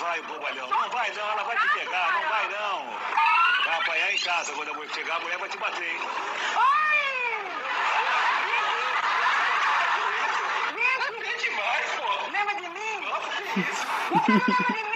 vai, bobalhão. Não vai não, ela vai te pegar, não vai não. Vai apanhar em casa, quando a mulher chegar, a mulher vai te bater, hein? É demais, pô. Lembra de mim? Nossa, que isso? Você não lembra de mim?